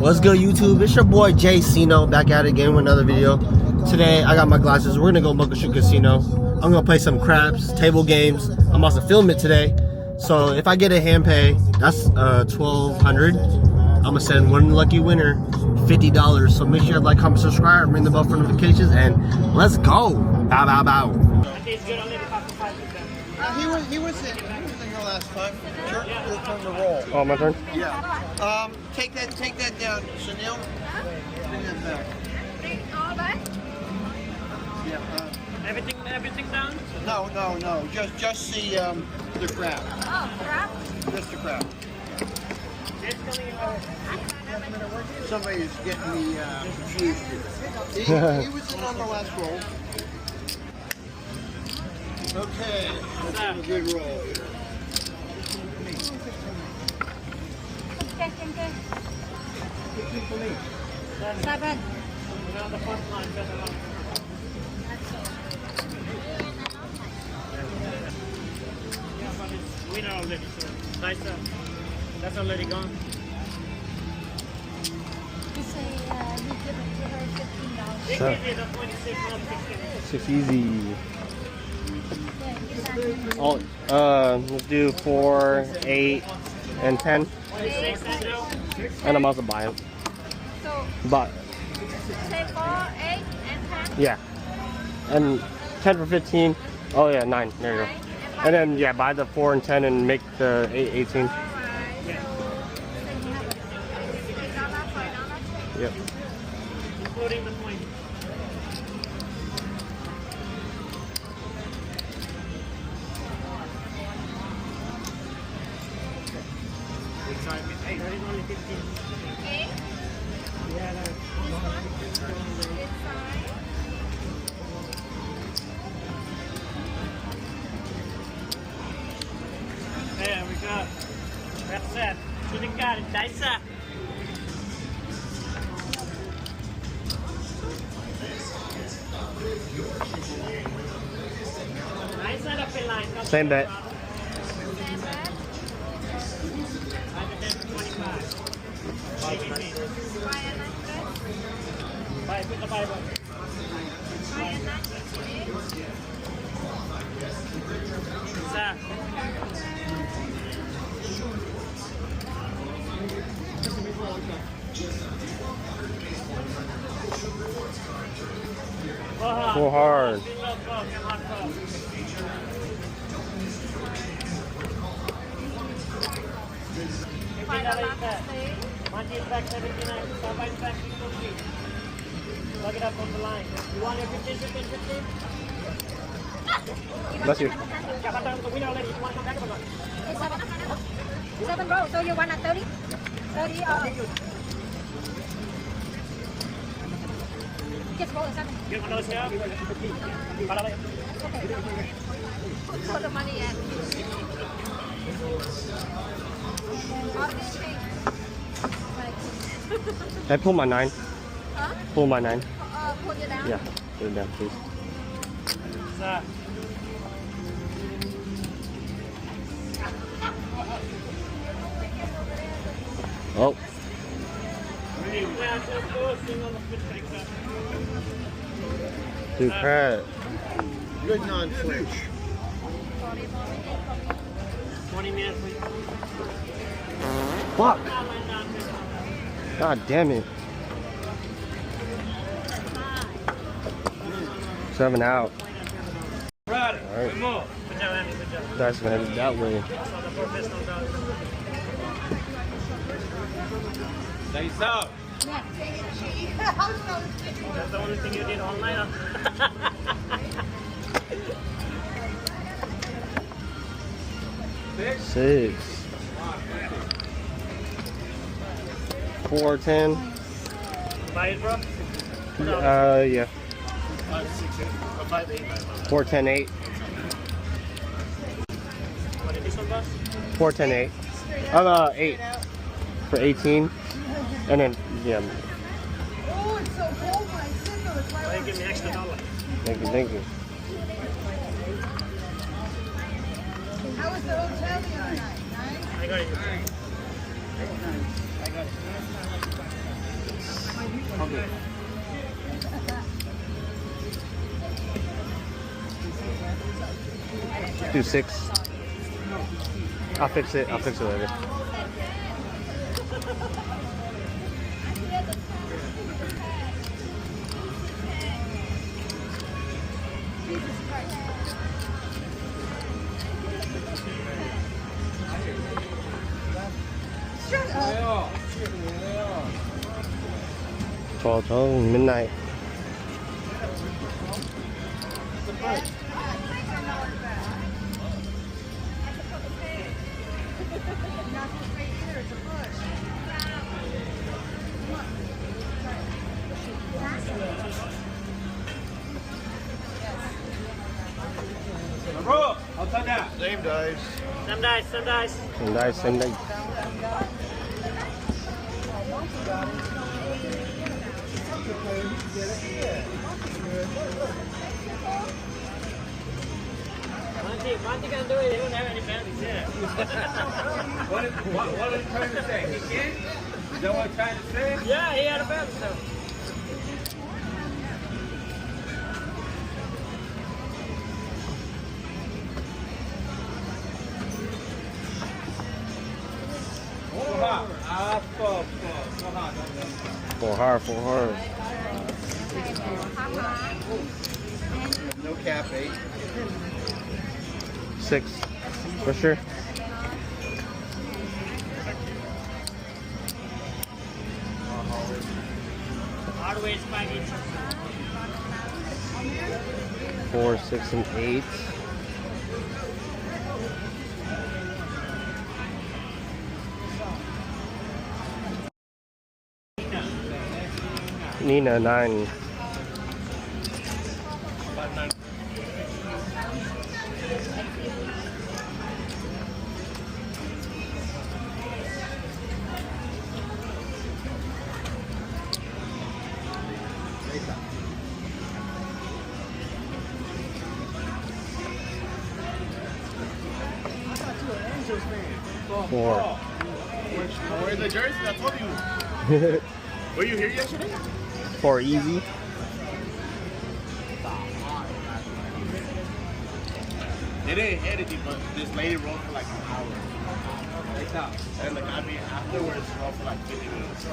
What's good, YouTube? It's your boy Jaycino back at it again with another video. Today I got my glasses. We're gonna go Mush Casino. I'm gonna play some craps, table games. I'm also filming it today. So if I get a hand pay, that's $1,200. I'm gonna send one lucky winner $50. So make sure you like, comment, subscribe, ring the bell for notifications, and let's go. Bow, bow, bow. He was in here last time. Your turn to roll. Oh, my turn? Yeah. Take that down, Chanel. Bring that back. All back? Yeah. Everything down? No. Just the crab. Oh, crap. Just the crab. Somebody's getting me confused here. He was in on the last roll. Okay, let's have a good roll. Okay. 7. Winner already, so dice up. That's already gone. You say you give it to her $15. So, Give it a 26, not 16. it's easy. Yeah, Let's do 4, 8, and 10. 26 and 0. And I'm also buying. So, But say 4, 8, and 10. yeah. And 10 for 15. Oh yeah, 9. There you go. And then yeah, buy the 4 and 10 and make the 8, 18. Alright. Then you have $5. Yep. Including the point. Hey, that is only 15. Okay. Yeah, This one? It's fine. there we go. That's it. Should have got it. Dice up. Nice setup in line. Same bet. Same bed. 25. Buy a necklace. Put the Bible. Buy a necklace, please. Sir. Go hard. $5 stay. Monkey is back 79, Turbine back 50. Plug it up on the line. You want your 15, 15, 15? Bless you. Yeah, but the winner already. You want to come back or not? It's 7 rows. So you want a 30? 30 or... Just roll a 7. You want to share? Para Okay. Put the money in. Can I pull my 9? Huh? Pull my 9. Put it down. Yeah. Put it down, please. Sir. Oh. Dude, crap. Good non-flinch. 20 minutes. Fuck. God damn it. 7 out. Right. Alright. More. Good job, Andy. Good job. That's headed that way. That's all the professional does. Nice up. That's the only thing you did online. Six. 4, 10. Buy it, bro. Yeah. 4, 10, 8. What did this one cost? 4, 10, 8. 8 for 18. And then, yeah. Oh, it's so cold when I sit there. It's Why right you give me extra $1? Thank you, thank you. How was the hotel the other night? Nice? I got it. I got it. Do 6. I'll fix it. I'll fix it later. Oh, midnight. Bro, I'll tell that. Same dice. Some dice, some dice. Same dice, same dice. Monty can do it. He don't have any families yet. What are you trying to say? He can? Is that what I'm trying to say? Yeah, he had a family, so. For her. No cap 8. 6. For sure. Always 5 each. 4, 6, and 8. Nina 9. Four. Wearing the jersey, I told you. Were you here yesterday? 4 easy. They didn't hit anything, but this lady rode for like an hour. And the guy afterwards rode for like 50 minutes.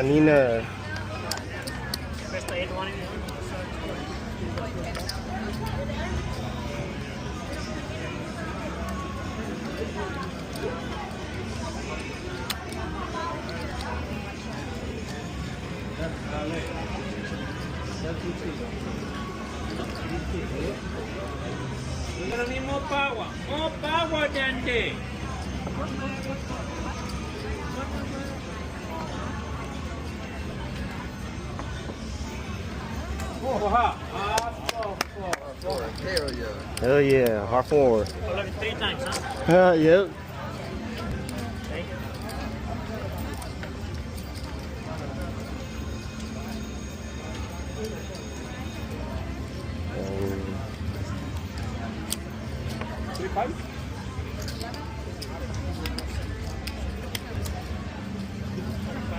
Nina. Best 8 one. More power than they. Hell yeah. Hell yeah. Hard 4. Oh, look, 3 times, huh? Yep. Thank you.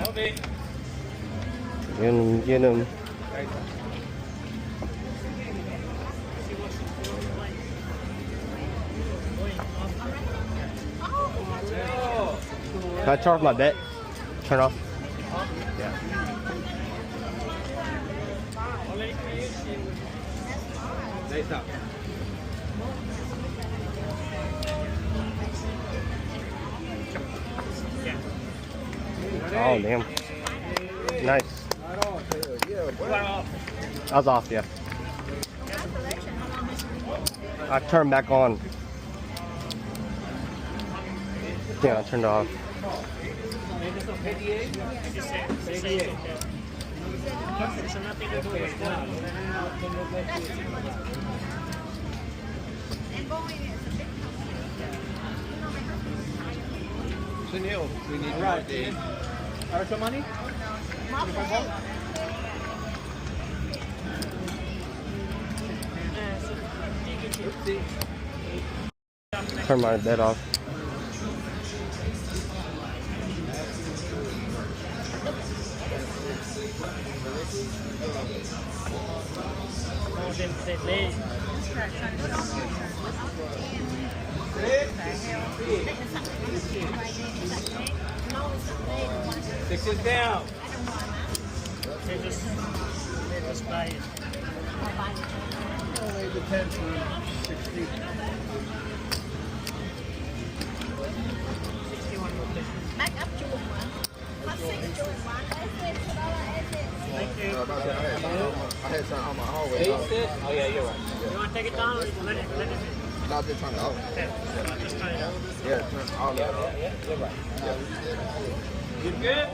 Okay. Get him. Can I charge my bet? Turn off. Yeah. Oh damn. Nice. I was off, yeah. I turned back on. Yeah, I turned it off. Chanel, we need more days. Extra money? Turn my bed off. of them said late. Six is down. They just buy it. Back up chuồng mà. Hot six chuồng mà. Thank you. I had something on my hallway. Eight, six. Oh yeah, you're right. You want to take it down or let it? Not just turn it off. Okay. Just turn it off. Yeah, turn all that off. Yeah, you're right. You good?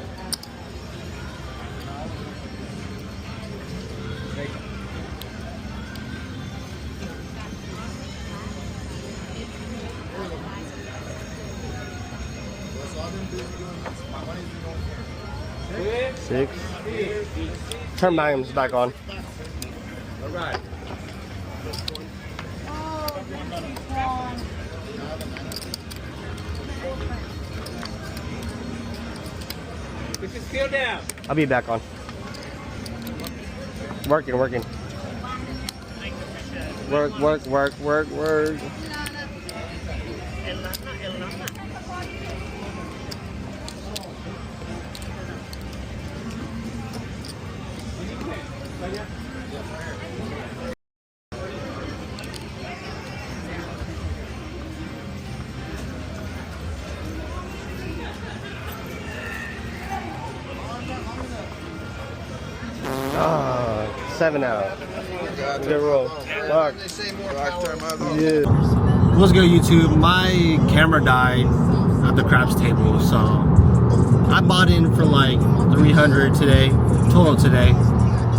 Six. Turn magnums back on. All right. This is still down. I'll be back on. Working. Thank you, appreciate it. Work. Elna. Ah, 7 out. Good roll. Fuck. Yeah. What's good, YouTube? My camera died at the craps table, so I bought in for like 300 today, total today,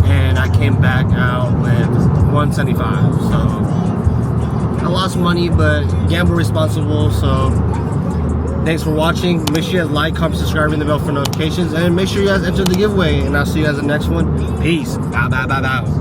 and I came back out with 175. So I lost money, but gamble responsible. So thanks for watching. Make sure you guys like, comment, subscribe, ring the bell for notifications, and make sure you guys enter the giveaway. And I'll see you guys in the next one. Peace. Bow.